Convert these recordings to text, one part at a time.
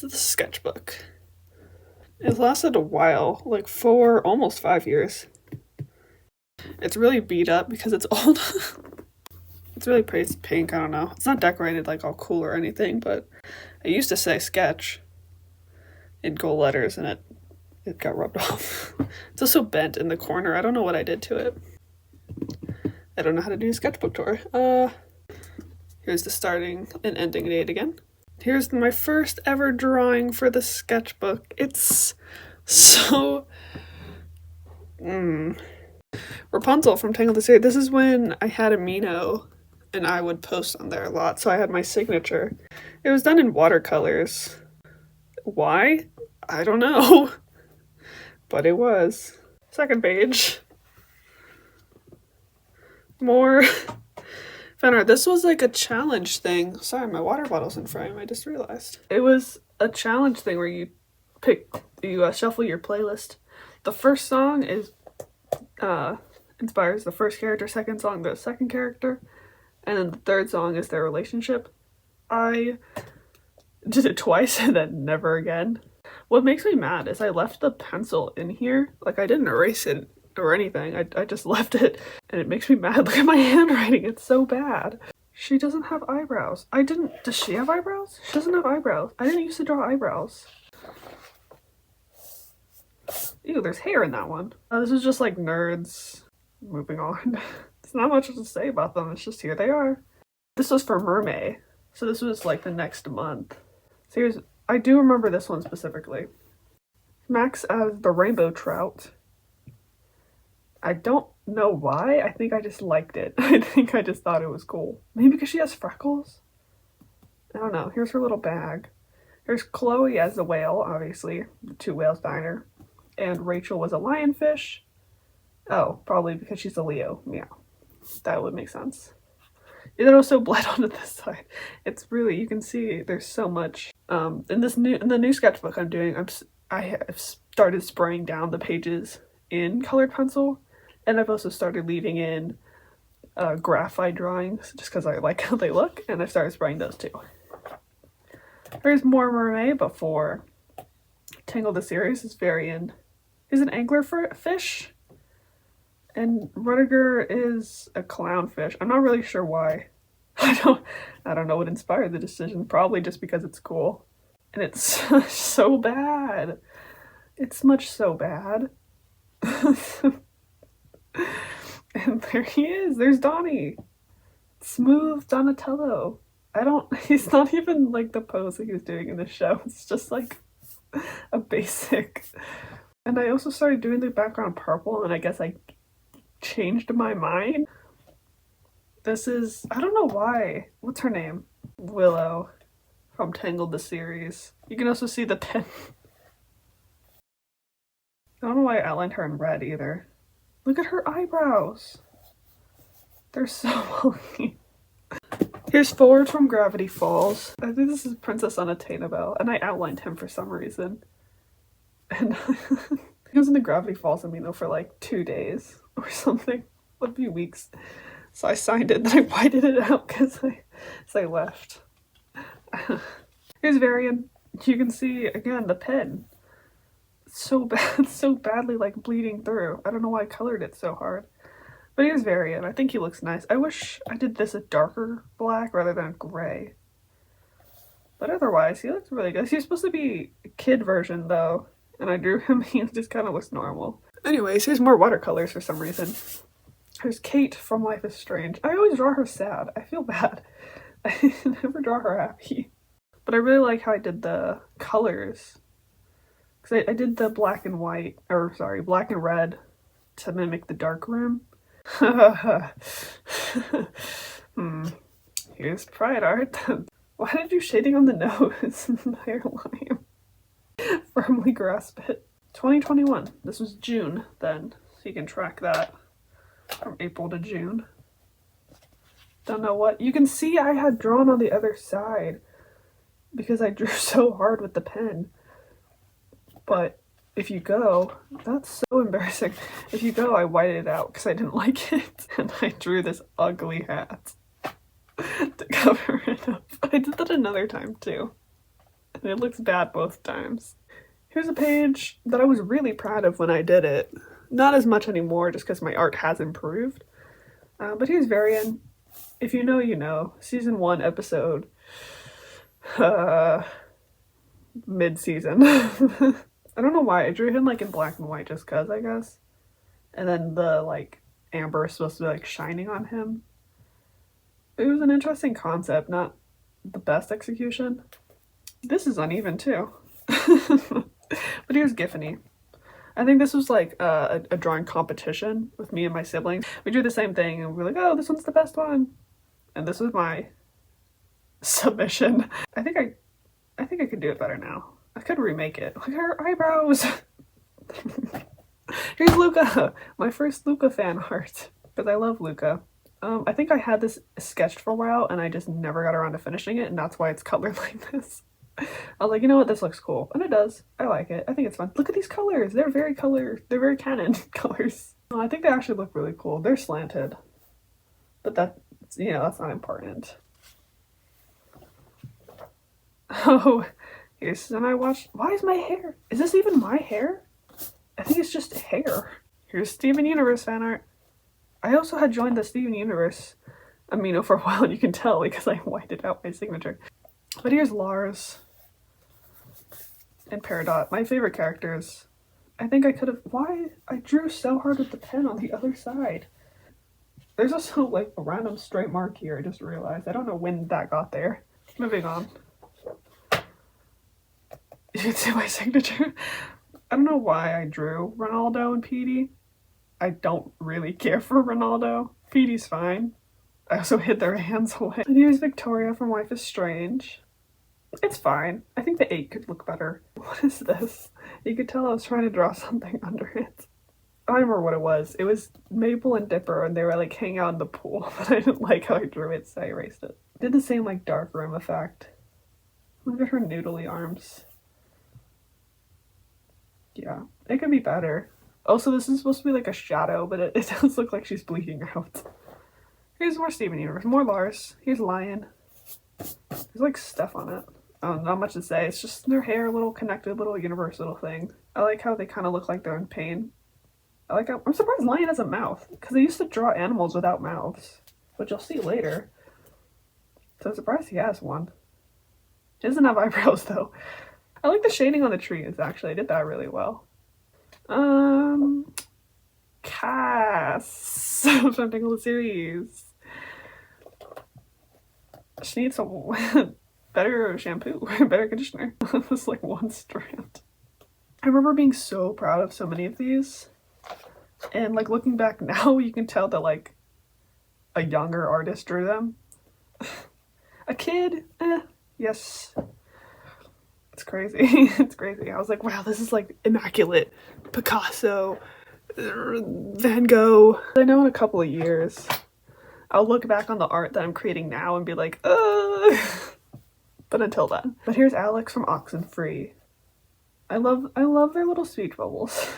the sketchbook. It lasted a while, like almost 5 years. It's really beat up because it's old. It's really pretty pink, I don't know. It's not decorated like all cool or anything, but I used to say sketch in gold letters and it got rubbed off. It's also bent in the corner. I don't know what I did to it. I don't know how to do a sketchbook tour. Here's the starting and ending date again. Here's my first ever drawing for the sketchbook. It's so... Rapunzel from Tangled the Series. This is when I had Amino and I would post on there a lot, so I had my signature. It was done in watercolors. Why? I don't know. But it was. Second page. More fan art. This was like a challenge thing. Sorry, my water bottle's in frame, I just realized. It was a challenge thing where you shuffle your playlist. The first song inspires the first character, second song the second character, and then the third song is their relationship. I did it twice and then never again. What makes me mad is I left the pencil in here. Like, I didn't erase it or anything. I just left it, and it makes me mad. Look at my handwriting, it's so bad. She doesn't have eyebrows. Does she have eyebrows? She doesn't have eyebrows. I didn't used to draw eyebrows. Ew, there's hair in that one. This is just like nerds. Moving on. There's not much to say about them, it's just here they are. This was for Mermaid, so this was like the next month. So I do remember this one specifically. Max as the rainbow trout. I don't know why, I think I just liked it. I think I just thought it was cool. Maybe because she has freckles? I don't know. Here's her little bag. Here's Chloe as the whale, obviously. The two whales diner. And Rachel was a lionfish. Oh, probably because she's a Leo. Yeah, that would make sense. It also bled onto this side. It's really, you can see there's so much. In the new sketchbook I'm doing, I have started spraying down the pages in colored pencil, and I've also started leaving in graphite drawings just because I like how they look, and I started spraying those too. There's more Mermaid before Tangled the Series is Varian is an angler fish, and Rudiger is a clownfish. I'm not really sure why. I don't know what inspired the decision. Probably just because it's cool. And it's so bad. It's smudged so bad. And there he is. There's Donnie. Smooth Donatello. He's not even like the pose that he was doing in the show. It's just like a basic. And I also started doing the background purple, and I guess I changed my mind. This is, I don't know why. What's her name? Willow from Tangled the Series. You can also see the pen. I don't know why I outlined her in red either. Look at her eyebrows. They're so ugly. Here's Forward from Gravity Falls. I think this is Princess Unattainable, and I outlined him for some reason. And he was in the Gravity Falls Amino for like 2 days or something, a few weeks. So I signed it, then I whited it out because I left. Here's Varian. You can see again the pen. It's so bad, so badly like bleeding through. I don't know why I colored it so hard. But here's Varian. I think he looks nice. I wish I did this a darker black rather than a gray. But otherwise, he looks really good. He's supposed to be a kid version though. And I drew him, he just kind of looks normal. Anyways, here's more watercolors for some reason. There's Kate from Life is Strange. I always draw her sad. I feel bad. I never draw her happy. But I really like how I did the colors. Because I did the black and white, or sorry, black and red to mimic the dark room. Here's Pride Art. Why did you shading on the nose? Hairline. Firmly grasp it. 2021. This was June then, so you can track that from April to June. Don't know what. You can see I had drawn on the other side because I drew so hard with the pen. But if you go, that's so embarrassing. If you go, I whited it out because I didn't like it, and I drew this ugly hat to cover it up. I did that another time too. And it looks bad both times. Here's a page that I was really proud of when I did it. Not as much anymore just because my art has improved. But here's Varian. If you know, you know. Season 1 episode. Mid-season. I don't know why. I drew him like in black and white just cause, I guess. And then the like amber is supposed to be like shining on him. It was an interesting concept, not the best execution. This is uneven too. But here's Giffany. I think this was like a drawing competition with me and my siblings. We drew the same thing and we were like, oh, this one's the best one. And this was my submission. I think I could do it better now. I could remake it. Look at her eyebrows. Here's Luca, my first Luca fan art, because I love Luca. I think I had this sketched for a while and I just never got around to finishing it, and that's why it's colored like this. I was like, you know what, this looks cool. And it does. I like it. I think it's fun. Look at these colors. They're very canon colors. I think they actually look really cool. They're slanted. But that's, you know, that's not important. Oh, here's when I watched. Why is my hair? Is this even my hair? I think it's just hair. Here's Steven Universe fan art. I also had joined the Steven Universe amino for a while, and you can tell because I whited out my signature. But here's Lars and Peridot, my favorite characters. I think I could have. Why? I drew so hard with the pen on the other side. There's also like a random straight mark here, I just realized. I don't know when that got there. Moving on. You can see my signature. I don't know why I drew Ronaldo and Petey. I don't really care for Ronaldo. Petey's fine. I also hid their hands away. And here's Victoria from Life is Strange. It's fine. I think the 8 could look better. What is this? You could tell I was trying to draw something under it. I remember what it was. It was Maple and Dipper and they were like hanging out in the pool, but I didn't like how I drew it, so I erased it. Did the same like dark room effect. Look at her noodly arms. Yeah, it could be better. Also, this is supposed to be like a shadow, but it does look like she's bleeding out. Here's more Steven Universe, more Lars. Here's Lion. There's like stuff on it. Not much to say. It's just their hair, little connected, little universe, little thing. I like how they kind of look like they're in pain. I like how I'm surprised Lion has a mouth because they used to draw animals without mouths, which you'll see later. So I'm surprised he has one. He doesn't have eyebrows though. I like the shading on the trees, actually. I did that really well. Cass from Tingle the Series. She needs some better shampoo, better conditioner. It was like one strand. I remember being so proud of so many of these. And like looking back now, you can tell that like a younger artist drew them. A kid, yes. It's crazy. It's crazy. I was like, wow, this is like immaculate. Picasso, Van Gogh. I know in a couple of years, I'll look back on the art that I'm creating now and be like, ugh. But until then. But here's Alex from Oxenfree. I love their little speech bubbles.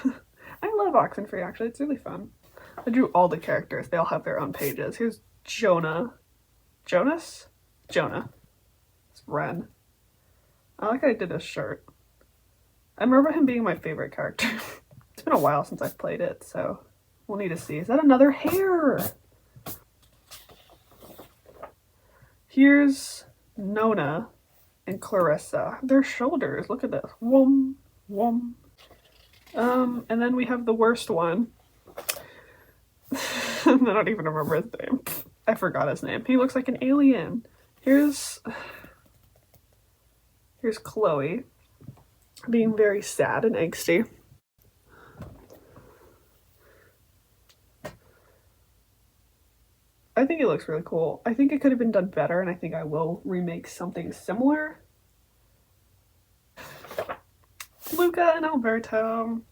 I love Oxenfree actually. It's really fun. I drew all the characters. They all have their own pages. Here's Jonah. Jonas? Jonah. It's Ren. I like how I did his shirt. I remember him being my favorite character. It's been a while since I've played it, so we'll need to see. Is that another hair? Here's Nona and Clarissa. Their shoulders, look at this. Whoom, whoom. And then we have the worst one. I don't even remember his name. I forgot his name. He looks like an alien. Here's Chloe being very sad and angsty. I think it looks really cool. I think it could have been done better, and I think I will remake something similar. Luca and Alberto.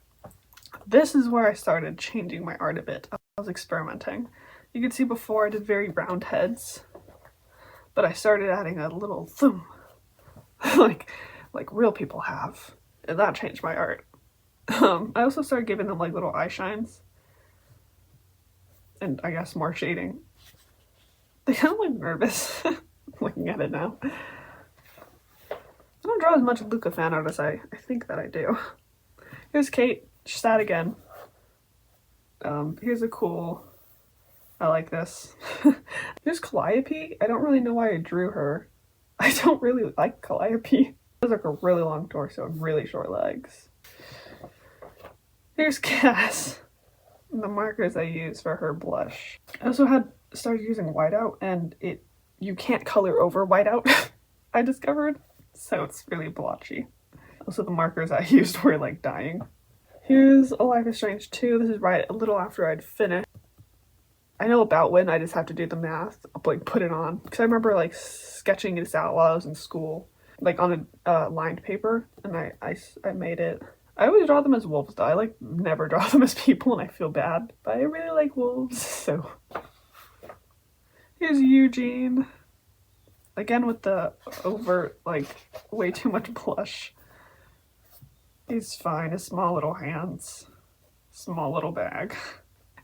This is where I started changing my art a bit. I was experimenting. You can see before I did very round heads, but I started adding a little thumb. like real people have, and that changed my art. I also started giving them like little eye shines and I guess more shading. They kind of look nervous looking at it now. I don't draw as much Luca fan art as I think that I do. Here's Kate. She's sad again. Here's a cool... I like this. Here's Calliope. I don't really know why I drew her. I don't really like Calliope. She has like a really long torso and really short legs. Here's Cass. The markers I use for her blush. I also started using whiteout, and you can't color over whiteout, I discovered. So it's really blotchy. Also the markers I used were like dying. Here's A Life is Strange 2. This is right a little after I'd finished. I know about when, I just have to do the math. I'll like put it on. Because I remember like sketching this out while I was in school. Like on a lined paper. And I made it. I always draw them as wolves though. I like never draw them as people and I feel bad. But I really like wolves, so. Here's Eugene. Again with the overt, like, way too much blush. He's fine. His small little hands. Small little bag.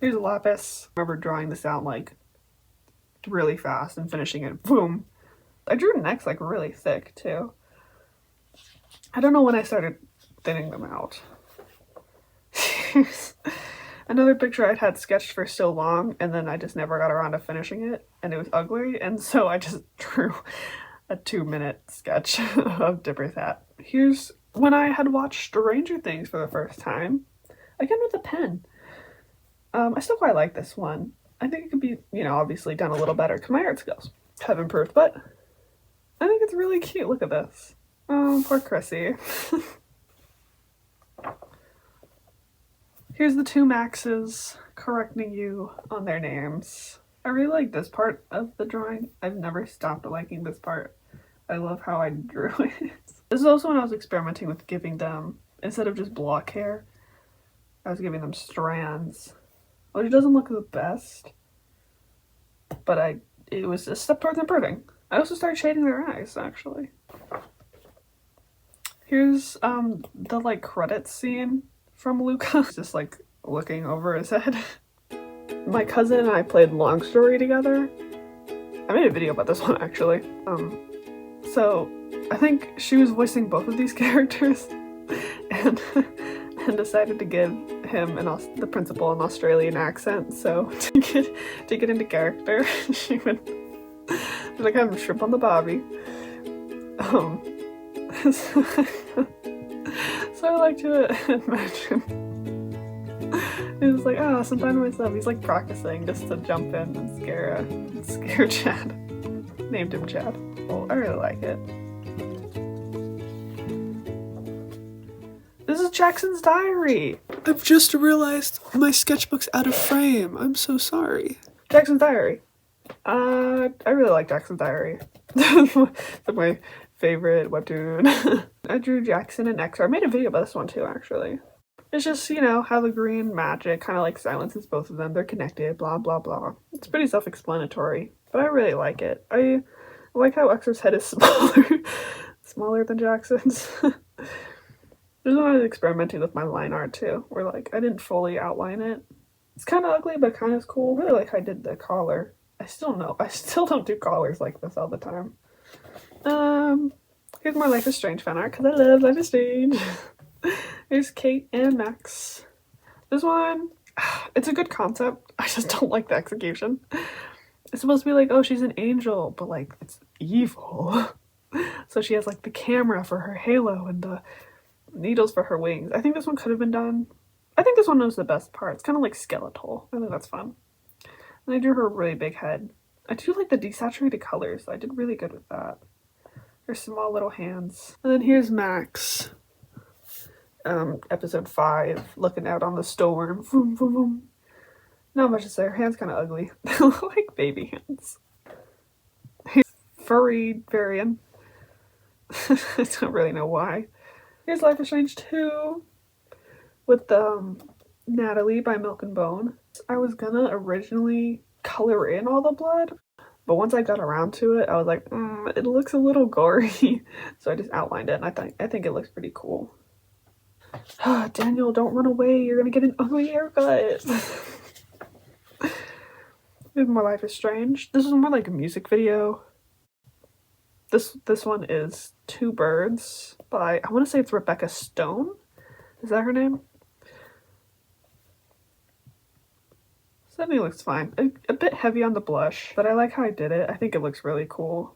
Here's Lapis. I remember drawing this out like really fast and finishing it. Boom. I drew necks like really thick too. I don't know when I started thinning them out. Another picture I'd had sketched for so long and then I just never got around to finishing it and it was ugly, and so I just drew a 2-minute sketch of Dipper's hat. Here's when I had watched Stranger Things for the first time, again with a pen. I still quite like this one. I think it could be, you know, obviously done a little better because my art skills have improved, but I think it's really cute. Look at this. Oh, poor Chrissy. Here's the two Maxes correcting you on their names. I really like this part of the drawing. I've never stopped liking this part. I love how I drew it. This is also when I was experimenting with giving them, instead of just block hair, I was giving them strands, which doesn't look the best, but it was a step towards improving. I also started shading their eyes, actually. Here's the like credits scene from Luca. Just like looking over his head. My cousin and I played Long Story together. I made a video about this one actually. So I think she was voicing both of these characters and decided to give him the principal an Australian accent. So to get into character, she would like have him shrimp on the bobby. So I like to imagine it was like, oh, sometime to myself. He's like practicing just to jump in and scare Chad. Named him Chad. Well, I really like it. This is Jackson's diary. I've just realized my sketchbook's out of frame. I'm so sorry. Jackson's diary. I really like Jackson's diary. It's my favorite webtoon. I drew Jackson and X. I made a video about this one too, actually. It's just, you know, how the green magic kind of like silences both of them. They're connected, blah, blah, blah. It's pretty self-explanatory, but I really like it. I like how X's head is smaller than Jackson's. There's when I was experimenting with my line art too, where like I didn't fully outline it. It's kind of ugly, but kind of cool. Really like how I did the collar. I still don't do collars like this all the time. Here's my Life is Strange fan art because I love Life is Strange. Here's Kate and Max. This one, it's a good concept. I just don't like the execution. It's supposed to be like, oh, she's an angel, but like it's evil. So she has like the camera for her halo and the needles for her wings. I think this one could have been done. I think this one was the best part. It's kind of like skeletal. I think that's fun. And I drew her really big head. I do like the desaturated colors. So I did really good with that. Her small little hands. And then here's Max. Episode 5, looking out on the storm. Vroom, vroom, vroom. Not much to say. Her hands kind of ugly. They look like baby hands. Furry variant. I don't really know why. Here's Life is Strange 2 with Natalie by Milk and Bone. I was gonna originally color in all the blood, but once I got around to it, I was like, it looks a little gory. So I just outlined it, and I think it looks pretty cool. Daniel, don't run away. You're gonna get an ugly haircut. Here's more Life is Strange. This is more like a music video. This one is Two Birds by, I want to say it's Rebecca Stone. Is that her name? Sydney looks fine. A bit heavy on the blush, but I like how I did it. I think it looks really cool.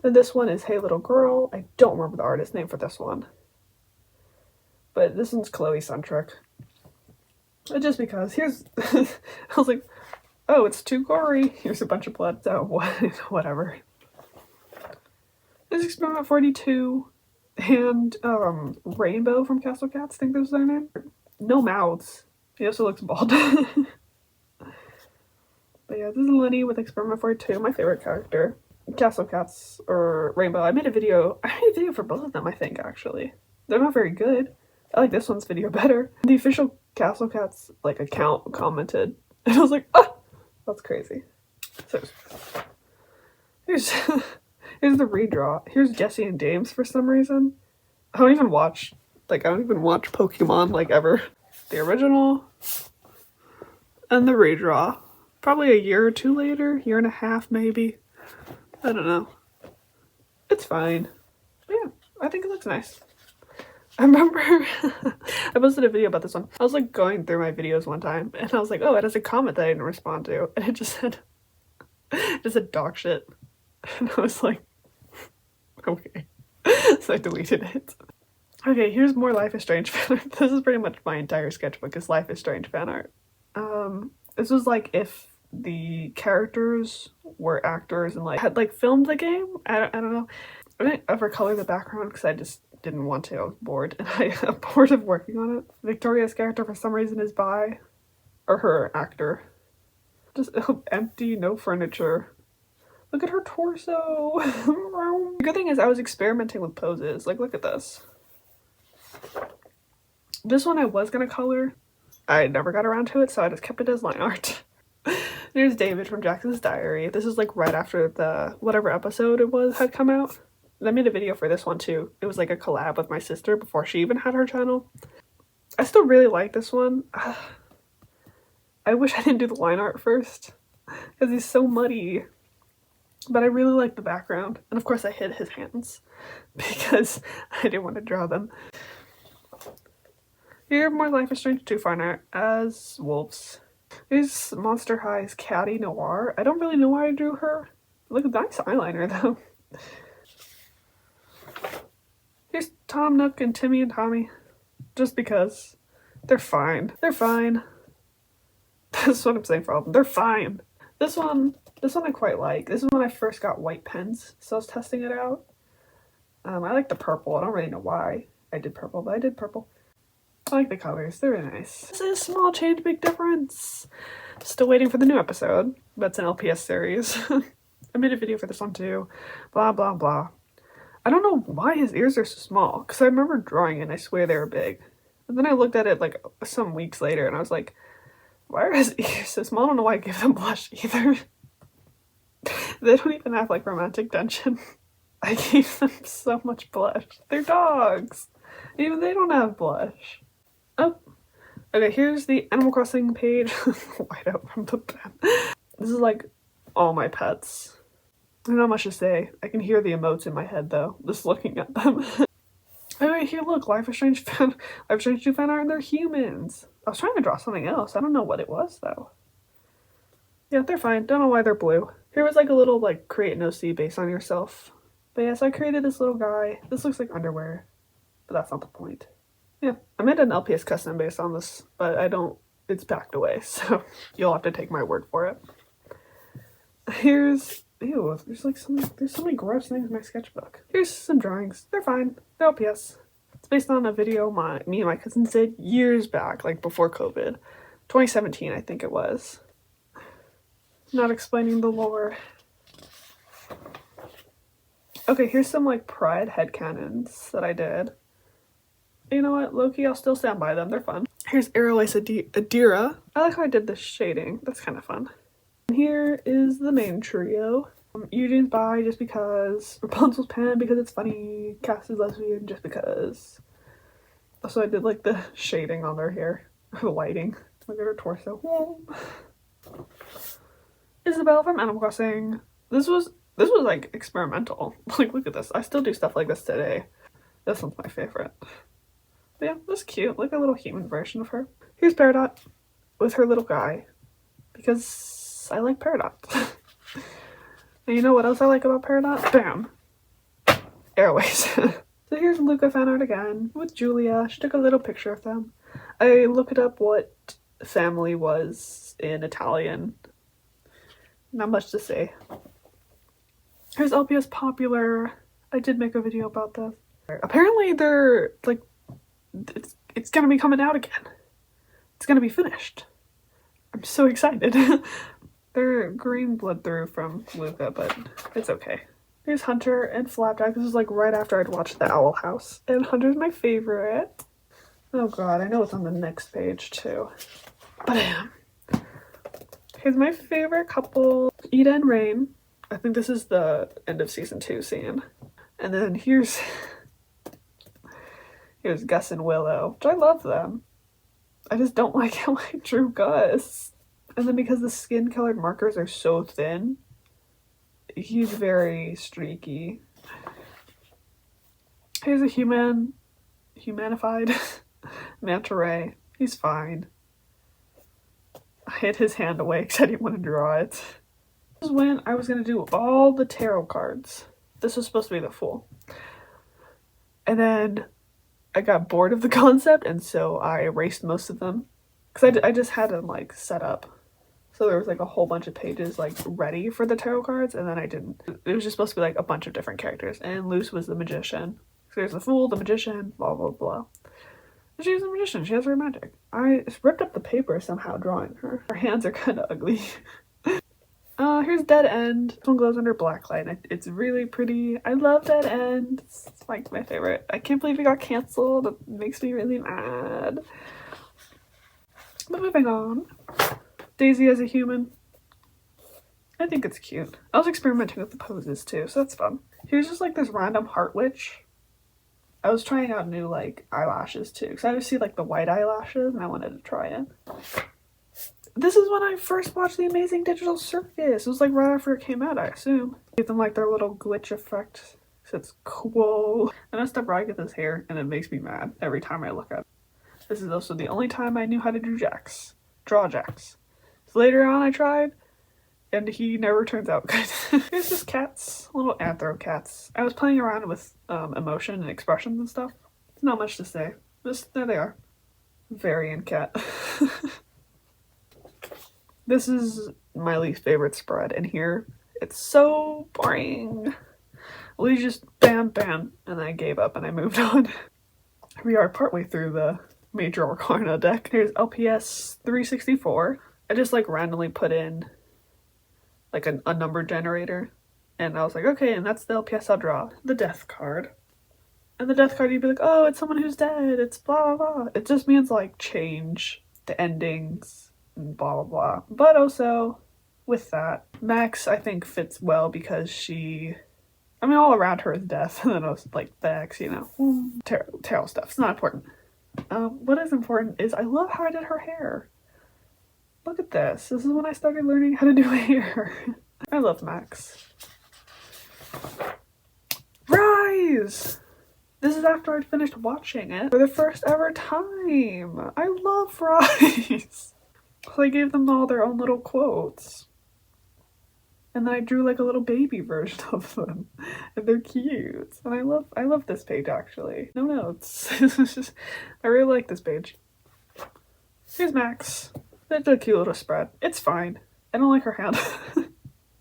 And this one is Hey Little Girl. I don't remember the artist name for this one. But this one's Chloe-centric. Just because. Here's... I was like, oh, it's too gory. Here's a bunch of blood. So, whatever. There's Experiment 42 and Rainbow from Castle Cats. I think that's their name. No mouths. He also looks bald. But yeah, this is Lenny with Experiment 42, my favorite character. Castle Cats or Rainbow. I made a video for both of them, I think, actually. They're not very good. I like this one's video better. The official Castle Cats like account commented, and I was like, oh, that's crazy. So here's here's the redraw. Here's Jesse and James for some reason. I don't even watch Pokemon like ever. The original and the redraw. Probably a year or two later, year and a half maybe. I don't know. It's fine. But yeah, I think it looks nice. I remember I posted a video about this one. I was like going through my videos one time and I was like, oh, it has a comment that I didn't respond to. And it just said dog shit. And I was like, okay. So I deleted it. Okay, here's more Life is Strange fan art. This is pretty much my entire sketchbook is Life is Strange fan art. This was like if the characters were actors and like had like filmed the game. I don't know. I didn't ever color the background because I just didn't want to. I was bored and I'm bored of working on it. Victoria's character for some reason is bi, or her actor. Just empty, no furniture. Look at her torso. The good thing is I was experimenting with poses. Like, look at this. This one I was gonna color. I never got around to it, so I just kept it as line art. There's David from Jackson's Diary. This is like right after the whatever episode it was had come out. And I made a video for this one too. It was like a collab with my sister before she even had her channel. I still really like this one. I wish I didn't do the line art first because he's so muddy. But I really like the background. And of course I hid his hands because I didn't want to draw them. Here, more Life is Strange 2 fine art as wolves. Here's Monster High's Caddy Noir. I don't really know why I drew her. Look at that nice eyeliner though. Here's Tom Nook and Timmy and Tommy. Just because. They're fine. They're fine. That's what I'm saying for all of them. They're fine. This one I quite like. This is when I first got white pens, so I was testing it out. I like the purple. I don't really know why I did purple, but I did purple. I like the colors. They're really nice. This is Small Change, Big Difference. Still waiting for the new episode, but it's an LPS series. I made a video for this one too. Blah, blah, blah. I don't know why his ears are so small, because I remember drawing it and I swear they were big. And then I looked at it like some weeks later and I was like, why are his ears so small? I don't know why I gave them blush either. They don't even have like romantic tension. I gave them so much blush. They're dogs. Even they don't have blush. Oh. Okay, here's the Animal Crossing page. White out from the pen. This is like all my pets. There's not much to say. I can hear the emotes in my head though, just looking at them. Anyway, here, look, Life is Strange 2 fan art and they're humans. I was trying to draw something else. I don't know what it was though. Yeah, they're fine. Don't know why they're blue. Here was like a little like create an OC based on yourself. But yeah, so I created this little guy. This looks like underwear, but that's not the point. Yeah, I made an LPS custom based on this, but I don't, it's backed away, so you'll have to take my word for it. Here's, ew, there's so many gross things in my sketchbook. Here's some drawings. They're fine. They're LPS. It's based on a video me and my cousins did years back, like before COVID. 2017, I think it was. Not explaining the lore. Okay, here's some like Pride headcanons that I did. You know what, low-key, I'll still stand by them. They're fun. Here's Aerolis Adira. I like how I did this shading. That's kind of fun. And here is the main trio. Eugene's bi just because. Rapunzel's pan because it's funny. Cass is lesbian just because. Also, I did like the shading on their hair. The lighting. Look at her torso. Whoa. Isabelle from Animal Crossing. This was This was like experimental. Like, look at this. I still do stuff like this today. This one's my favorite. But yeah, that's cute. Like a little human version of her. Here's Peridot with her little guy. Because I like Peridot. And you know what else I like about Peridot? Bam! Airways. So here's Luca fan art again with Julia. She took a little picture of them. I looked up what family was in Italian. Not much to say. Here's LPS Popular. I did make a video about this. Apparently they're like, it's gonna be coming out again. It's gonna be finished. I'm so excited. They're green blood through from Luca, but it's okay. Here's Hunter and Flapjack. This is like right after I'd watched The Owl House. And Hunter's my favorite. Oh god, I know it's on the next page too. But here's my favorite couple, Ida and Rain. I think this is the end of season 2 scene. And then here's Gus and Willow, which I love them. I just don't like how I drew Gus. And then because the skin colored markers are so thin, he's very streaky. Here's a humanified Manta Ray. He's fine. I hid his hand away because I didn't want to draw it. This is when I was going to do all the tarot cards. This was supposed to be the Fool. And then I got bored of the concept, and so I erased most of them. Because I just had them like set up. So there was like a whole bunch of pages like ready for the tarot cards, and then I didn't. It was just supposed to be like a bunch of different characters, and Luce was the magician. So there's the Fool, the magician, blah blah blah. And she's a magician, she has her magic. I ripped up the paper somehow drawing her. Her hands are kind of ugly. Here's Dead End. This one glows under black light. It's really pretty. I love Dead End. It's like my favorite. I can't believe it got canceled. It makes me really mad. But moving on. Daisy as a human. I think it's cute. I was experimenting with the poses too, so that's fun. Here's just like this random heart witch. I was trying out new like eyelashes too, because I always see like the white eyelashes and I wanted to try it. This is when I first watched The Amazing Digital Circus. It was like right after it came out, I assume. Give them like their little glitch effect. So it's cool. I messed up right with his hair, and it makes me mad every time I look at it. This is also the only time I knew how to draw Jax. So later on I tried, and he never turns out good. Here's just cats, little anthro cats. I was playing around with emotion and expressions and stuff. There's not much to say. Just, there they are. Variant cat. This is my least favorite spread, and here it's so boring. We just bam bam, and then I gave up and I moved on. We are partway through the Major Arcana deck. Here's LPS 364. I just like randomly put in like a number generator, and I was like, okay, and that's the LPS I'll draw. The death card. And the death card, you'd be like, oh, it's someone who's dead, it's blah blah blah. It just means like change the endings and blah blah blah. But also with that, Max I think fits well because all around her is death, and then I was like Bex, you know, tarot stuff. It's not important. What is important is I love how I did her hair. Look at this. This is when I started learning how to do hair. I love Max. Rise! This is after I'd finished watching it for the first ever time. I love Rise. So I gave them all their own little quotes. And then I drew like a little baby version of them. And they're cute. And I love this page actually. No notes. I really like this page. Here's Max. It's a cute little spread. It's fine. I don't like her hand.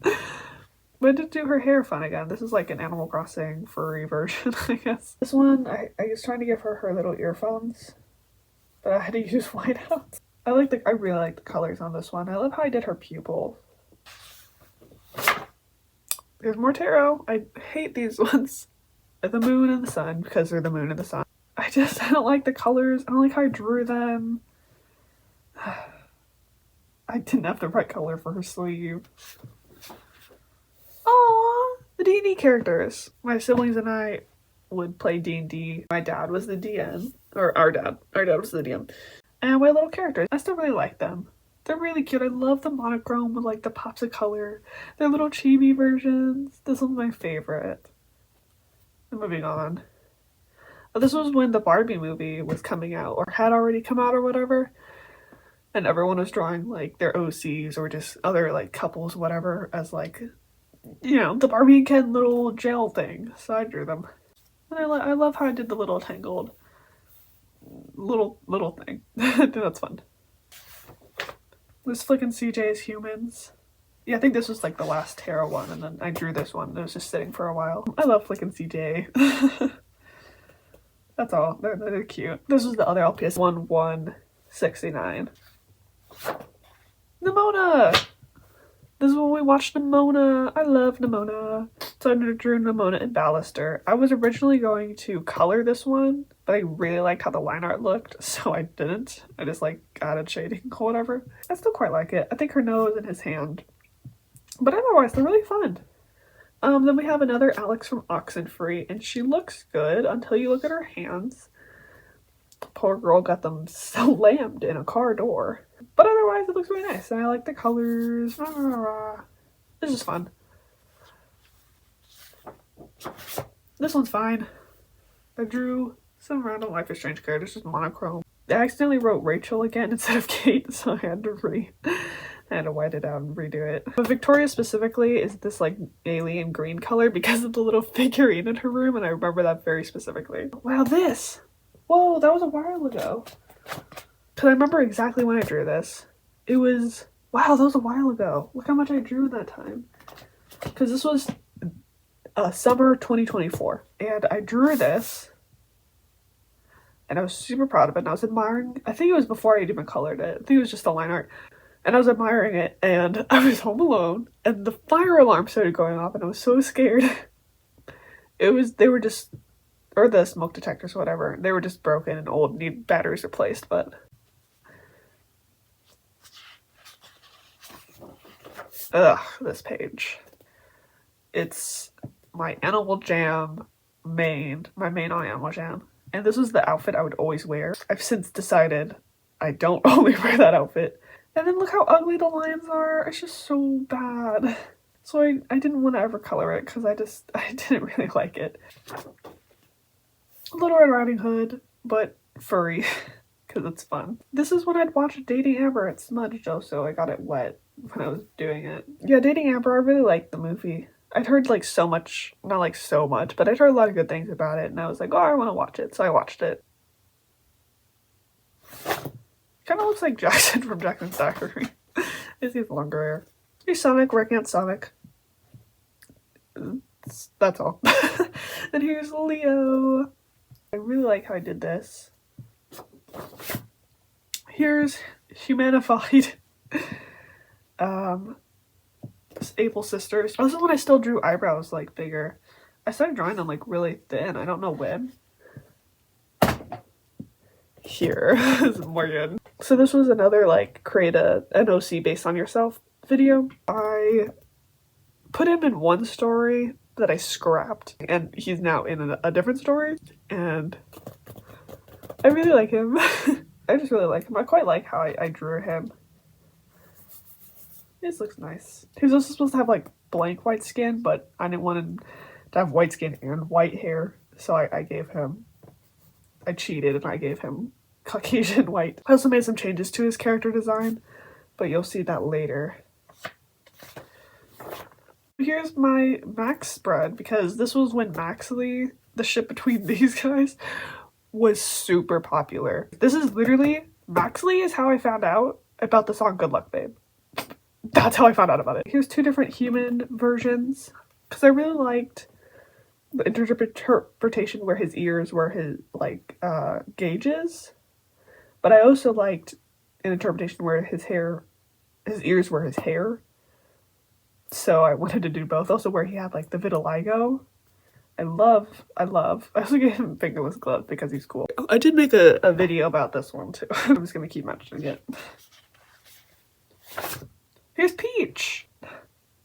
But I did do her hair fun again. This is like an Animal Crossing furry version, I guess. This one, I was trying to give her little earphones, but I had to use whiteouts. I really like the colors on this one. I love how I did her pupil. There's more tarot. I hate these ones. The moon and the sun, because they're the moon and the sun. I don't like the colors. I don't like how I drew them. I didn't have the right color for her sleeve. Aww, the D&D characters. My siblings and I would play D&D. My dad was the DM, or our dad was the DM. And my little characters, I still really like them. They're really cute. I love the monochrome with like the pops of color. They're little chibi versions. This one's my favorite. Moving on. This was when the Barbie movie was coming out or had already come out or whatever. And everyone was drawing like their OCs or just other like couples, whatever, as like, you know, the Barbie and Ken little jail thing. So I drew them. And I love how I did the little tangled little thing. I think that's fun. This Flick and CJ's Humans. Yeah, I think this was like the last Terra one, and then I drew this one. It was just sitting for a while. I love Flick and CJ. That's all. They're cute. This was the other LPS 1169. Nimona! This is when we watched Nimona. I love Nimona. So I drew Nimona and Ballister. I was originally going to color this one, but I really liked how the line art looked, so I didn't. I just like added shading or whatever. I still quite like it. I think her nose and his hand. But otherwise, they're really fun. Then we have another Alex from Oxenfree, and she looks good until you look at her hands. Poor girl got them slammed in a car door. But otherwise, it looks really nice, and I like the colors. This is fun. This one's fine. I drew some random Life is Strange characters, just monochrome. I accidentally wrote Rachel again instead of Kate, so I had to white it out and redo it. But Victoria specifically is this like alien green color because of the little figurine in her room, and I remember that very specifically. Wow, this! Whoa, that was a while ago. Because I remember exactly when I drew this. It was, wow, that was a while ago. Look how much I drew that time. Because this was summer 2024. And I drew this. And I was super proud of it. And I was admiring, I think it was before I even colored it. I think it was just the line art. And I was admiring it. And I was home alone. And the fire alarm started going off. And I was so scared. They were just, or the smoke detectors, whatever. They were just broken and old, need batteries replaced, but. Ugh, this page. It's my Animal Jam main, my main on Animal Jam. And this was the outfit I would always wear. I've since decided I don't only wear that outfit. And then look how ugly the lines are. It's just so bad. So I didn't want to ever color it because I didn't really like it. Little Red Riding Hood, but furry, because it's fun. This is when I'd watch Dating Amber at Smudge, so I got it wet when I was doing it. Yeah, Dating Amber, I really liked the movie. I'd heard like so much, not like so much, but I'd heard a lot of good things about it, and I was like, oh, I want to watch it, so I watched it. Kind of looks like Jackson from Jackson's Diary. He's longer hair. Here's Sonic working at Sonic. That's all. And here's Leo. I really like how I did this. Here's Humanified Able Sisters. This is when I still drew eyebrows like bigger. I started drawing them like really thin. I don't know when. Here is Morgan. So this was another like create an OC based on yourself video. I put him in one story that I scrapped, and he's now in a different story, and I really like him. I just really like him. I quite like how I drew him. This looks nice. He was also supposed to have like blank white skin, but I didn't want him to have white skin and white hair, so I cheated and I gave him Caucasian white. I also made some changes to his character design, but you'll see that later. Here's my Max spread, because this was when Maxley, the ship between these guys, was super popular. This is literally, Maxley is how I found out about the song Good Luck Babe. That's how I found out about it. Here's two different human versions, because I really liked the interpretation where his ears were his, like, gauges. But I also liked an interpretation where his ears were his hair. So I wanted to do both. Also where he had like the vitiligo. I also gave him fingerless gloves because he's cool. I did make a video about this one too. I'm just gonna keep mentioning it. Here's Peach.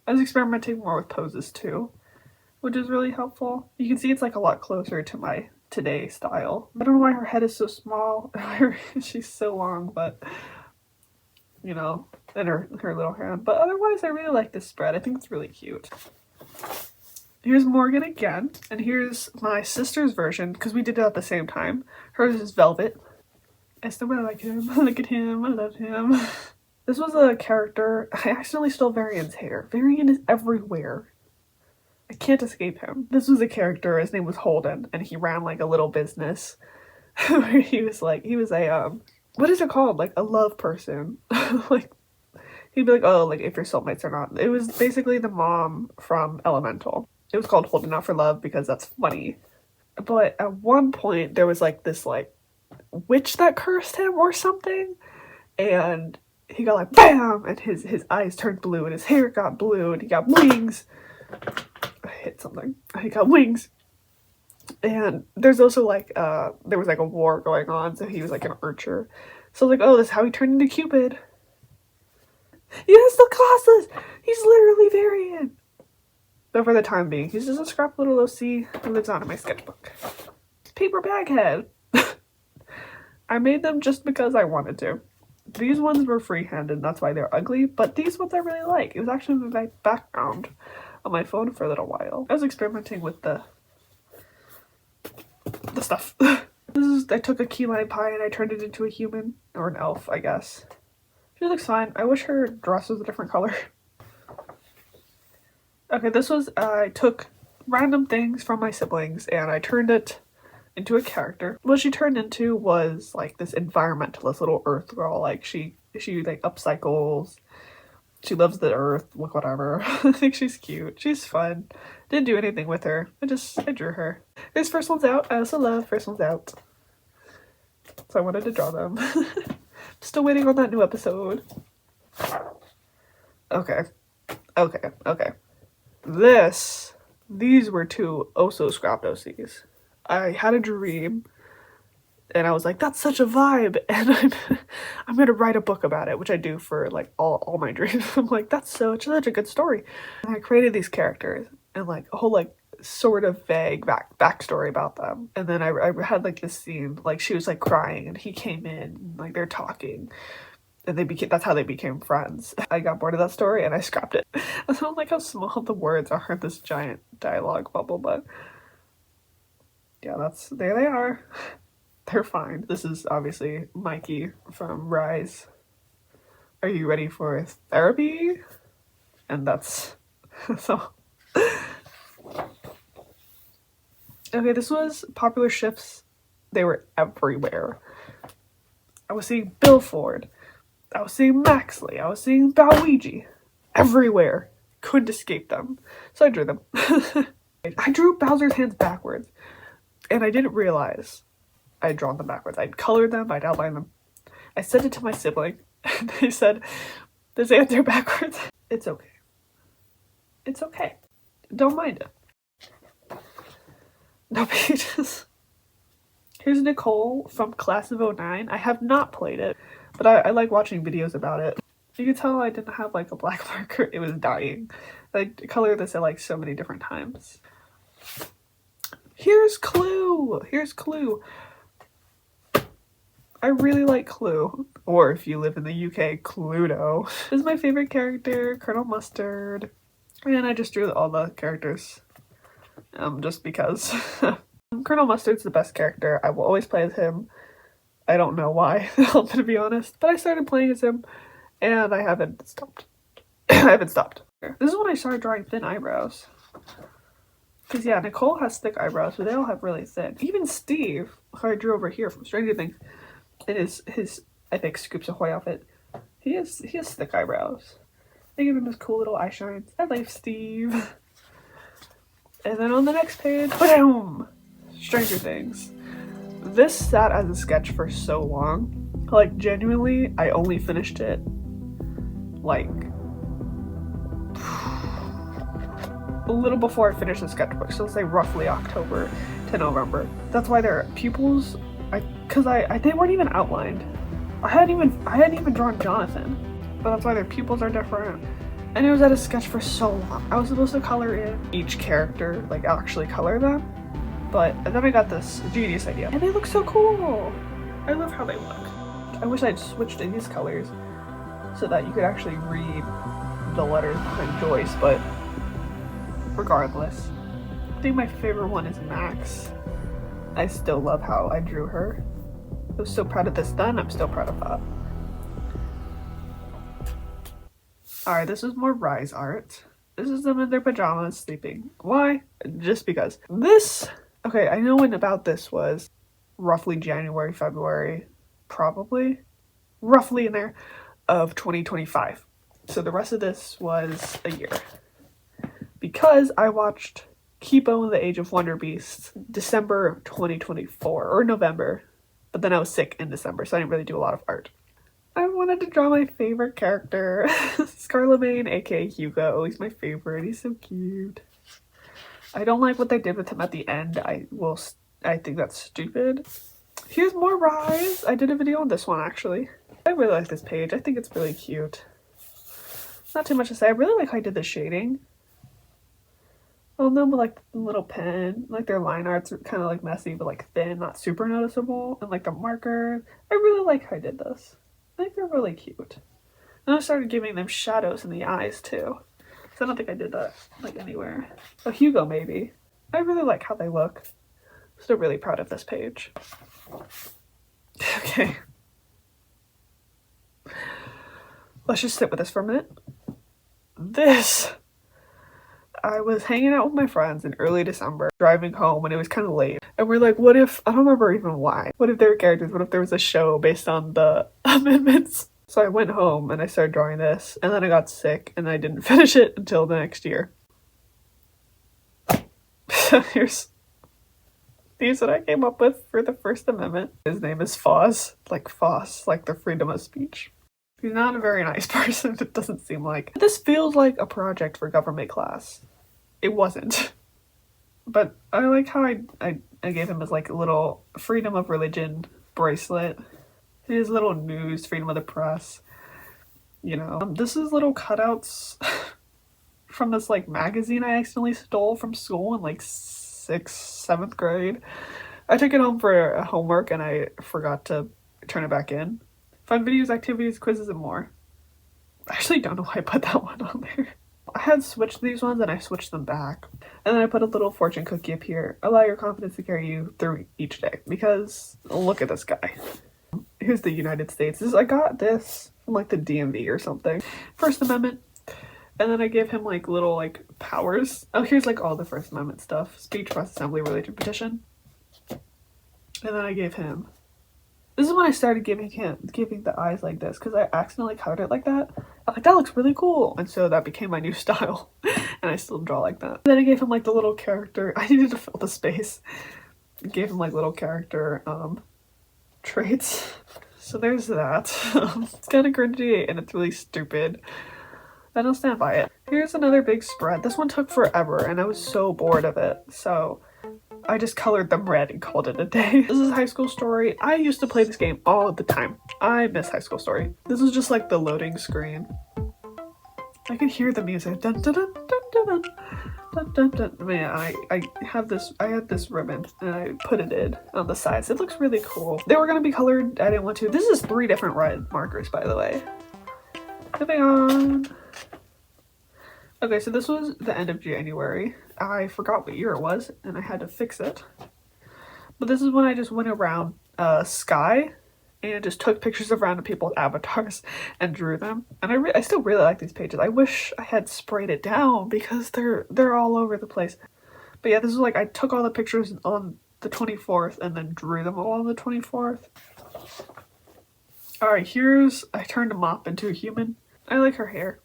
I was experimenting more with poses too, which is really helpful. You can see it's like a lot closer to my today style. I don't know why her head is so small. She's so long, but you know, in her little hand. But otherwise, I really like this spread. I think it's really cute. Here's Morgan again, and here's my sister's version, because we did it at the same time. Hers is Velvet. I still really like him. Look at him. I love him. This was a character. I accidentally stole Varian's hair. Varian is everywhere. I can't escape him. This was a character. His name was Holden, and he ran like a little business where he was a what is it called? Like a love person. Like he'd be like, oh, like if you're soulmates or not. It was basically the mom from Elemental. It was called Holding Out for Love because that's funny. But at one point there was like this like witch that cursed him or something, and he got like BAM! And his eyes turned blue and his hair got blue and he got wings. I hit something. He got wings. And there's also like there was like a war going on, so he was like an archer. So like, oh, this is how he turned into Cupid. He has the glasses! He's literally Varian! But for the time being, he's just a scrap little OC who lives on in my sketchbook. Paper bag head. I made them just because I wanted to. These ones were freehanded, that's why they're ugly, but these ones I really like. It was actually in my background on my phone for a little while. I was experimenting with the stuff. I took a key lime pie and I turned it into a human, or an elf, I guess. She looks fine. I wish her dress was a different color. Okay, this was, I took random things from my siblings and I turned it into a character. What she turned into was like this environmentalist little earth girl. Like she like upcycles. She loves the earth, like whatever. I think she's cute. She's fun. Didn't do anything with her. I drew her. This first one's out. I also love first one's out. So I wanted to draw them. Still waiting on that new episode. Okay. These were two oh-so scrapped OCs. I had a dream and I was like, that's such a vibe, and I'm gonna write a book about it, which I do for like all my dreams. I'm like, that's such a good story. And I created these characters and like a whole like sort of vague backstory about them. And then I had like this scene, like she was like crying and he came in and, like they're talking. And that's how they became friends. I got bored of that story and I scrapped it. I don't like how small the words are in this giant dialogue bubble, but yeah, there they are. They're fine. This is obviously Mikey from Rise. Are you ready for therapy? And that's so. Okay, this was popular ships. They were everywhere. I was seeing Bill Ford. I was seeing Maxley. I was seeing Bowiji. Everywhere. Couldn't escape them. So I drew them. I drew Bowser's hands backwards. And I didn't realize I'd drawn them backwards. I'd colored them. I'd outlined them. I sent it to my sibling. And they said, his hands are backwards. It's okay. It's okay. Don't mind it. No pages. Here's Nicole from Class of 09. I have not played it, but I like watching videos about it. You can tell I didn't have like a black marker. It was dying. I colored this at like so many different times. Here's Clue. I really like Clue. Or if you live in the UK, Cluedo. This is my favorite character, Colonel Mustard. And I just drew all the characters. Just because. Colonel Mustard's the best character. I will always play as him. I don't know why, I'm gonna be honest. But I started playing as him, and I haven't stopped. This is when I started drawing thin eyebrows. Because yeah, Nicole has thick eyebrows, but they all have really thin. Even Steve, who I drew over here from Stranger Things, in his I think Scoops Ahoy outfit, he has thick eyebrows. They give him his cool little eye shines. I like Steve. And then on the next page, boom! Stranger Things. This sat as a sketch for so long. Like, genuinely, I only finished it, like, a little before I finished the sketchbook. So let's say roughly October to November. That's why their pupils, because they weren't even outlined. I hadn't even drawn Jonathan. But that's why their pupils are different. And it was at a sketch for so long. I was supposed to color in each character, like actually color them. But then I got this genius idea. And they look so cool. I love how they look. I wish I'd switched to these colors so that you could actually read the letters behind Joyce, but regardless. I think my favorite one is Max. I still love how I drew her. I was so proud of this done, I'm still proud of that. Alright, this is more Rise art. This is them in their pajamas sleeping. Why? Just because. This, okay, I know when about this was roughly January, February, probably, roughly in there, of 2025. So the rest of this was a year. Because I watched Kipo and the Age of Wonder Beasts December 2024, or November, but then I was sick in December, so I didn't really do a lot of art. I wanted to draw my favorite character, Scarlemagne, aka Hugo. He's my favorite. He's so cute. I don't like what they did with him at the end. I think that's stupid. Here's more Rise. I did a video on this one actually. I really like this page. I think it's really cute. Not too much to say. I really like how I did the shading on them with like the little pen. Like their line arts are kind of like messy, but like thin, not super noticeable. And like the marker. I really like how I did this. I think they're really cute. And I started giving them shadows in the eyes too. So I don't think I did that like anywhere. Oh, Hugo maybe. I really like how they look. Still really proud of this page. Okay. Let's just sit with this for a minute. This, I was hanging out with my friends in early December, driving home, and it was kind of late. And we're like, what if, I don't remember even why. What if there were characters? What if there was a show based on the amendments? So I went home and I started drawing this, and then I got sick and I didn't finish it until the next year. Here's what I came up with for the First Amendment. His name is Foz, like the freedom of speech. He's not a very nice person, it doesn't seem like. This feels like a project for government class. It wasn't. But I like how I gave him his like little freedom of religion bracelet. His little news, freedom of the press. You know, this is little cutouts from this like magazine I accidentally stole from school in like 6th, 7th grade. I took it home for a homework and I forgot to turn it back in. Fun videos, activities, quizzes, and more. I actually don't know why I put that one on there. I had switched these ones and I switched them back. And then I put a little fortune cookie up here. Allow your confidence to carry you through each day. Because look at this guy. Here's the United States. I got this from like the DMV or something. First Amendment. And then I gave him like little like powers. Oh, here's like all the First Amendment stuff. Speech, press, assembly, religion, petition. And then I gave him, this is when I started giving the eyes like this, because I accidentally colored it like that. I'm like, that looks really cool. And so that became my new style. And I still draw like that. Then I gave him like the little character. I needed to fill the space. I gave him like little character traits. So there's that. It's kind of cringy and it's really stupid. I don't stand by it. Here's another big spread. This one took forever and I was so bored of it. So I just colored them red and called it a day. This is High School Story. I used to play this game all the time. I miss High School Story. This is just like the loading screen. I can hear the music. Dun, dun, dun, dun, dun, dun, dun, dun, dun. Man, I had this ribbon and I put it in on the sides. It looks really cool. They were gonna be colored. I didn't want to. This is 3 different red markers, by the way. Moving on. Okay, so this was the end of January. I forgot what year it was, and I had to fix it. But this is when I just went around Sky and just took pictures of random people's avatars and drew them. And I still really like these pages. I wish I had sprayed it down because they're all over the place. But yeah, this is like I took all the pictures on the 24th and then drew them all on the 24th. Alright, I turned a mop into a human. I like her hair.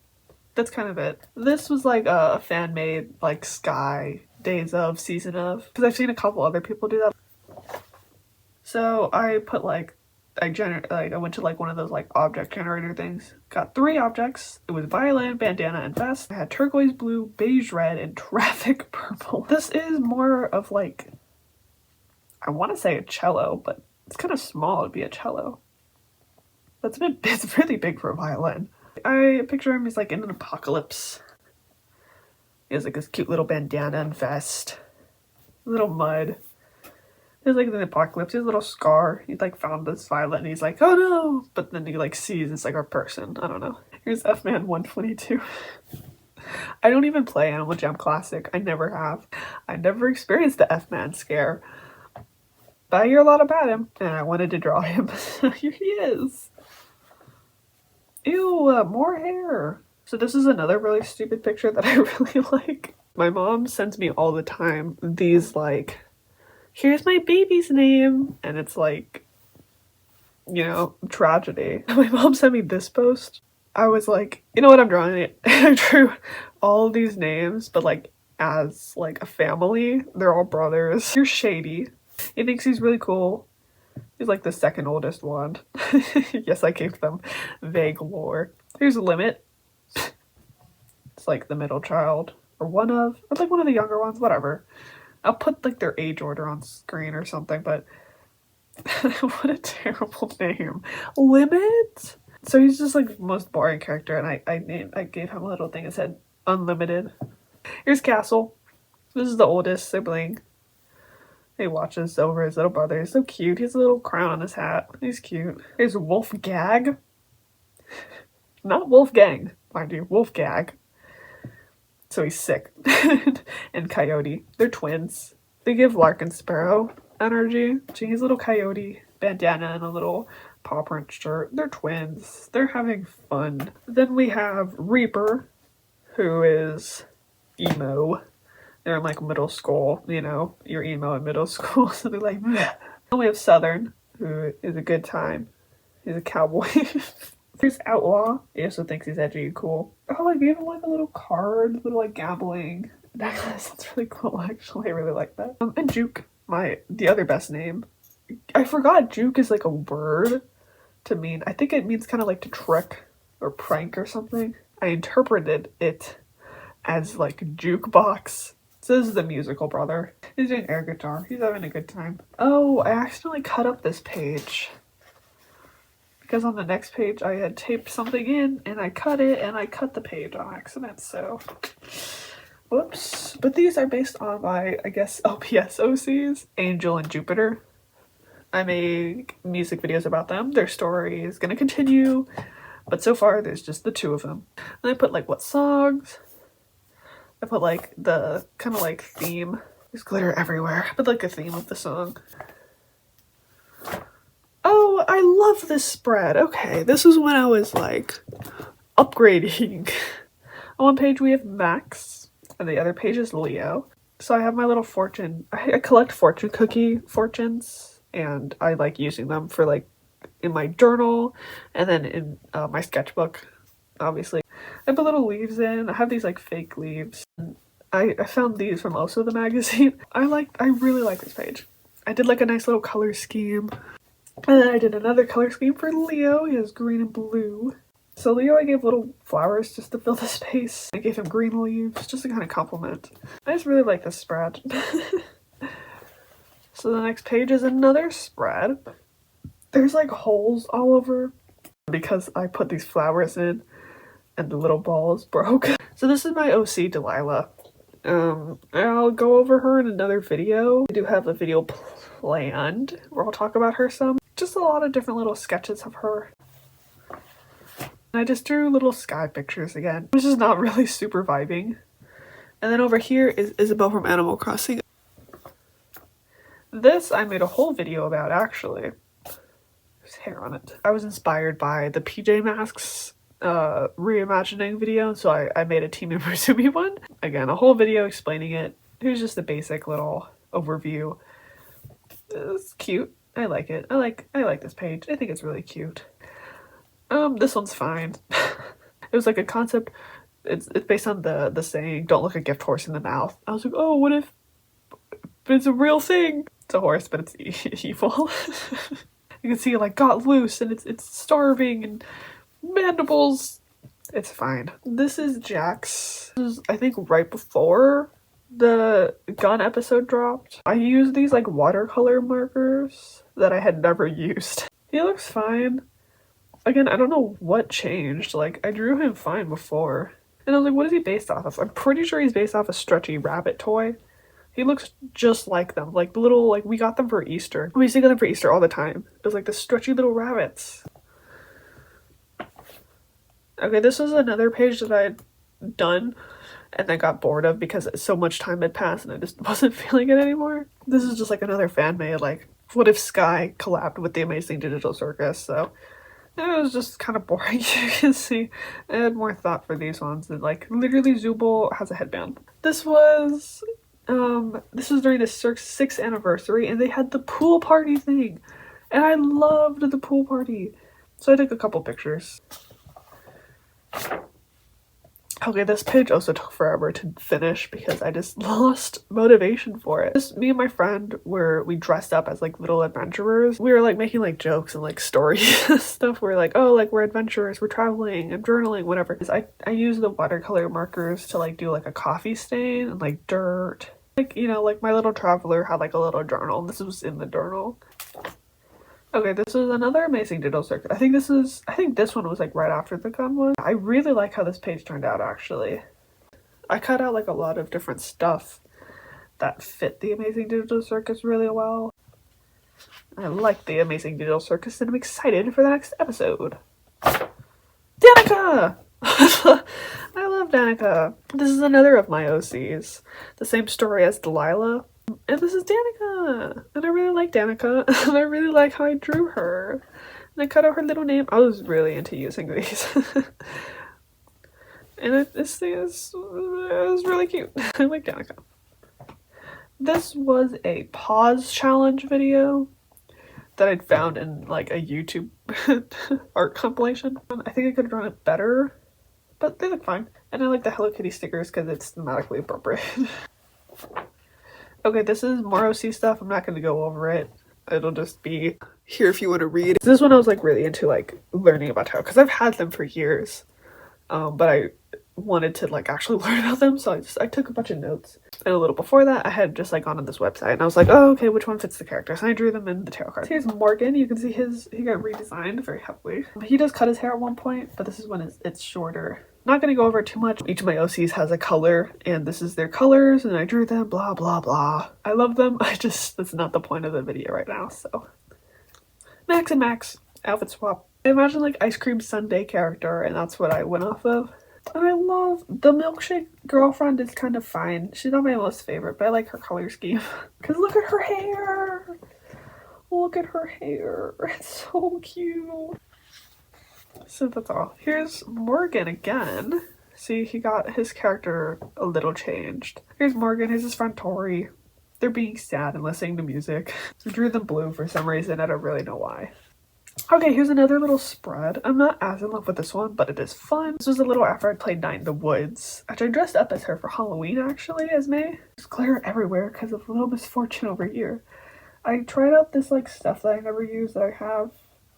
That's kind of it. This was like a fan-made like Sky Days of Season of, because I've seen a couple other people do that. So I put like I went to like one of those like object generator things. Got 3 objects. It was violin, bandana, and vest. I had turquoise blue, beige red, and traffic purple. This is more of like, I want to say a cello, but it's kind of small to be a cello. That's it's really big for a violin. I picture him as like in an apocalypse. He has like this cute little bandana and vest. Little mud. It's like the apocalypse. He has a little scar. He like found this violet and he's like, oh no! But then he like sees it's like a person. I don't know. Here's F-Man 122. I don't even play Animal Jam Classic. I never have. I never experienced the F-Man scare. But I hear a lot about him, and I wanted to draw him. Here he is. Ew, more hair. So this is another really stupid picture that I really like. My mom sends me all the time these like, here's my baby's name, and it's like, you know, tragedy. My mom sent me this post. I was like, you know what, I'm drawing it. I drew all of these names, but like as like a family. They're all brothers. Here's Shady. He thinks he's really cool. He's like the second oldest one. Yes, I gave them vague lore. Here's Limit. It's like the middle child, or like one of the younger ones, whatever. I'll put like their age order on screen or something, but what a terrible name. Limit? So he's just like the most boring character, and I gave him a little thing that said unlimited. Here's Castle. This is the oldest sibling. He watches over his little brother. He's so cute. He has a little crown on his hat. He's cute. Here's Wolf Gag. Not Wolfgang, mind you. Wolf Gag. So he's sick. And Coyote. They're twins. They give Larkin Sparrow energy. He's a little coyote bandana and a little paw print shirt. They're twins. They're having fun. Then we have Reaper, who is emo. They're in like middle school, you know, you're emo in middle school, so they're like, meh. Then we have Southern, who is a good time. He's a cowboy. There's Outlaw. He also thinks he's edgy and cool. Oh, I gave him like a little card, little like gambling necklace. That's really cool, actually. I really like that. And Juke, the other best name. I forgot Juke is like a word to mean, I think it means kind of like to trick or prank or something. I interpreted it as like jukebox. So this is the musical brother. He's doing air guitar. He's having a good time. Oh, I accidentally cut up this page. Because on the next page I had taped something in and I cut it and I cut the page on accident, so whoops. But these are based on my, I guess, LPS OCs, Angel and Jupiter. I make music videos about them. Their story is gonna continue, but so far there's just the two of them. And I put like what songs. I put like the kind of like theme. There's glitter everywhere. I put like a theme of the song. Oh, I love this spread. Okay, this is when I was like upgrading. On one page we have Max, and the other page is Leo. So I have my little fortune. I collect fortune cookie fortunes, and I like using them for like in my journal, and then in my sketchbook, obviously. I put little leaves in. I have these like fake leaves. I found these from also the magazine. I really like this page. I did like a nice little color scheme. And then I did another color scheme for Leo. He has green and blue. So Leo, I gave little flowers just to fill the space. I gave him green leaves just to kind of compliment. I just really like this spread. So the next page is another spread. There's like holes all over because I put these flowers in and the little balls broke. So this is my OC Delilah. I'll go over her in another video. I do have a video planned where I'll talk about her some. Just a lot of different little sketches of her. And I just drew little sky pictures again, which is not really super vibing. And then over here is Isabel from Animal Crossing. This I made a whole video about, actually. There's hair on it. I was inspired by the PJ Masks reimagining video, so I made a Team Umezumi one. Again, a whole video explaining it. Here's just a basic little overview. It's cute. I like it. I like this page. I think it's really cute. This one's fine. It was like a concept. It's based on the saying, "Don't look a gift horse in the mouth." I was like, oh, what if it's a real thing? It's a horse, but it's evil. You can see it like got loose and it's starving and mandibles. It's fine. This is Jax. This is, I think, right before the gun episode dropped. I used these like watercolor markers that I had never used. He looks fine. Again, I don't know what changed. Like, I drew him fine before. And I was like, what is he based off of? I'm pretty sure he's based off a stretchy rabbit toy He looks just like them. Like the little, like we got them for Easter. We used to get them for Easter all the time. It was like the stretchy little rabbits. Okay, this was another page that I had done and I got bored of because so much time had passed and I just wasn't feeling it anymore. This is just like another fan made, like, what if Sky collabed with the Amazing Digital Circus? So it was just kind of boring. You can see I had more thought for these ones, and like literally Zubul has a headband. This was during the Cirque's 6th anniversary and they had the pool party thing and I loved the pool party. So I took a couple pictures. Okay, this page also took forever to finish because I just lost motivation for it. Just me and my friend we dressed up as like little adventurers. We were like making like jokes and like stories and stuff. We were like, oh, like we're adventurers, we're traveling and journaling, whatever. I used the watercolor markers to like do like a coffee stain and like dirt. Like, you know, like my little traveler had like a little journal. This was in the journal. Okay, this is another Amazing Digital Circus. I think this one was like right after the gun one. I really like how this page turned out, actually. I cut out like a lot of different stuff that fit the Amazing Digital Circus really well. I like the Amazing Digital Circus and I'm excited for the next episode. Danica! I love Danica. This is another of my OCs. The same story as Delilah. And this is Danica, and I really like Danica, and I really like how I drew her, and I cut out her little name. I was really into using these, and this thing is really cute. I like Danica. This was a pause challenge video that I'd found in like a YouTube art compilation. I think I could have drawn it better, but they look fine. And I like the Hello Kitty stickers because it's thematically appropriate. Okay, this is more OC stuff. I'm not going to go over it. It'll just be here if you want to read. This one I was like really into like learning about tarot because I've had them for years, but I wanted to like actually learn about them, so I took a bunch of notes. And a little before that, I had just like gone on this website and I was like, oh, okay, which one fits the characters? And I drew them in the tarot cards. Here's Morgan. You can see he got redesigned very heavily. He does cut his hair at one point, but this is when it's shorter. Not going to go over it too much. Each of my OCs has a color, and this is their colors, and I drew them, blah, blah, blah. I love them. That's not the point of the video right now, so. Max and Max, outfit swap. I imagine like ice cream sundae character, and that's what I went off of. And I love the milkshake girlfriend is kind of fine. She's not my most favorite, but I like her color scheme. Because look at her hair. Look at her hair. It's so cute. So that's all. Here's Morgan again. See, he got his character a little changed. Here's Morgan. Here's his friend Tori. They're being sad and listening to music. I drew them blue for some reason. I don't really know why. Okay, here's another little spread. I'm not as in love with this one, but it is fun. This was a little after I played Night in the Woods. Actually, I dressed up as her for Halloween, actually, as May. There's glitter everywhere because of Little Misfortune over here. I tried out this, like, stuff that I never use that I have.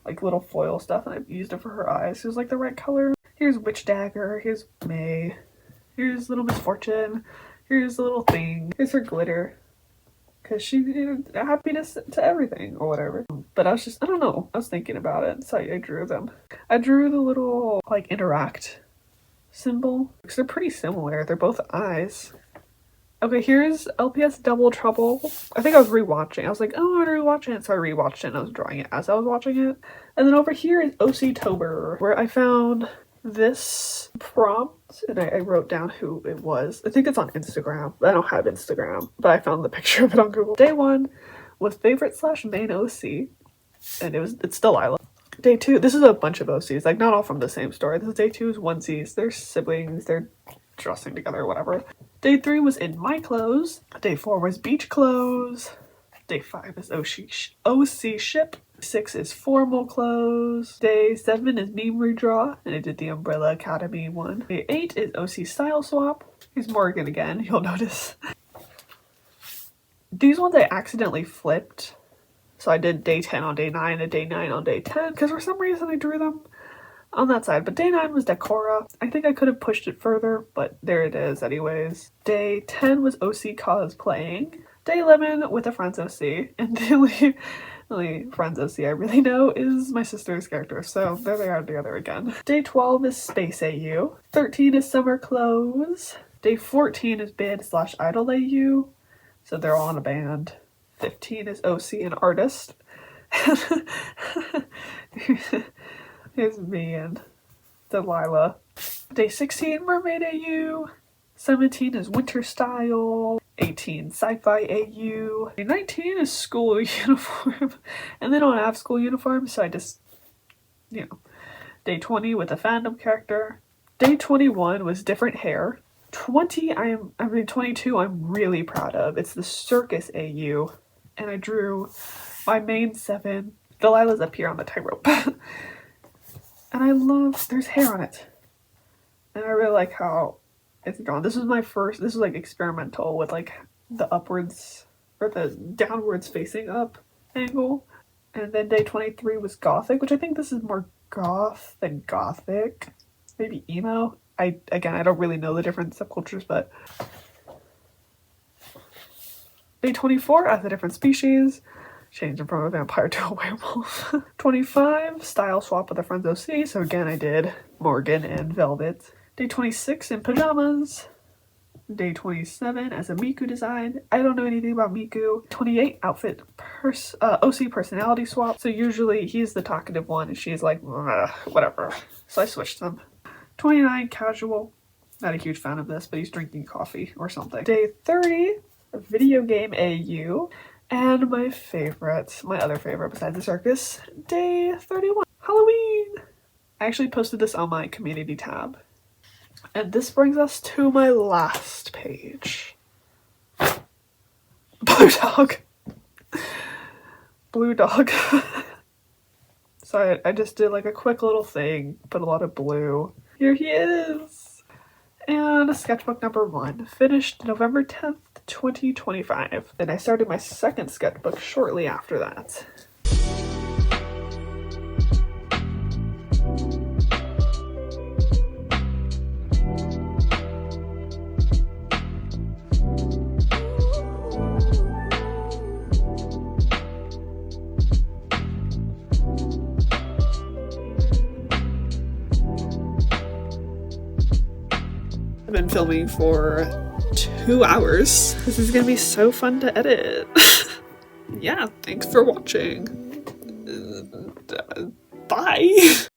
Like, little foil stuff, and I used it for her eyes. It was, like, the right color. Here's Witch Dagger. Here's May. Here's Little Misfortune. Here's the little thing. Here's her glitter. Because she, you know, happiness to everything or whatever. But I don't know. I was thinking about it, so I drew them. I drew the little, like, interact symbol. Because they're pretty similar. They're both eyes. Okay, here's LPS Double Trouble. I think I was rewatching. I was like, oh, I'm rewatching it. So I rewatched it and I was drawing it as I was watching it. And then over here is OC-tober, where I found this prompt and I wrote down who it was. I think it's on Instagram. I don't have Instagram, but I found the picture of it on Google. Day 1 was favorite / main OC, and it's Delilah. Day 2, this is a bunch of OCs, like not all from the same story. This is day 2's onesies. They're siblings, they're dressing together or whatever. Day 3 was in my clothes. Day 4 was beach clothes. Day 5 is OC ship. 6 is formal clothes. Day 7 is meme redraw, and I did the Umbrella Academy one. Day 8 is OC style swap. Here's Morgan again, you'll notice. These ones I accidentally flipped. So I did day 10 on day 9 and day 9 on day 10, because for some reason I drew them on that side. But day 9 was Decora. I think I could have pushed it further, but there it is anyways. Day 10 was OC cosplaying. Day 11 with a Friends OC. And the only Friends OC I really know is my sister's character. So there they are together again. Day 12 is Space AU. 13 is Summer Clothes. Day 14 is Band / Idol AU. So they're all in a band. 15 is OC and artist. Here's me and Delilah. Day 16, Mermaid AU. 17 is Winter Style. 18, Sci-Fi AU. Day 19 is school uniform. And they don't have school uniforms, so I just, you know. Day 20 with a fandom character. Day 21 was different hair. 22 I'm really proud of. It's the Circus AU. And I drew my main 7. Delilah's up here on the tightrope. And I love, there's hair on it. And I really like how it's drawn. This was like experimental with like the upwards, or the downwards facing up angle. And then day 23 was Gothic, which I think this is more goth than gothic. Maybe emo. I don't really know the different subcultures, but day 24 as a different species, changing from a vampire to a werewolf. 25 style swap with a friend's OC, so again I did Morgan and Velvet. Day 26 in pajamas. Day 27 as a Miku design. I don't know anything about Miku. 28 outfit OC personality swap. So usually he's the talkative one and she's like, whatever. So I switched them. 29 casual. Not a huge fan of this, but he's drinking coffee or something. Day 30 video game AU. And my other favorite besides the circus, day 31, Halloween. I actually posted this on my community tab. And this brings us to my last page. Blue dog. Blue dog. So I just did like a quick little thing, put a lot of blue. Here he is. And sketchbook number 1, finished November 10th, 2025. And I started my second sketchbook shortly after that. I've been filming for 2 hours. This is gonna be so fun to edit. Yeah, thanks for watching. Bye.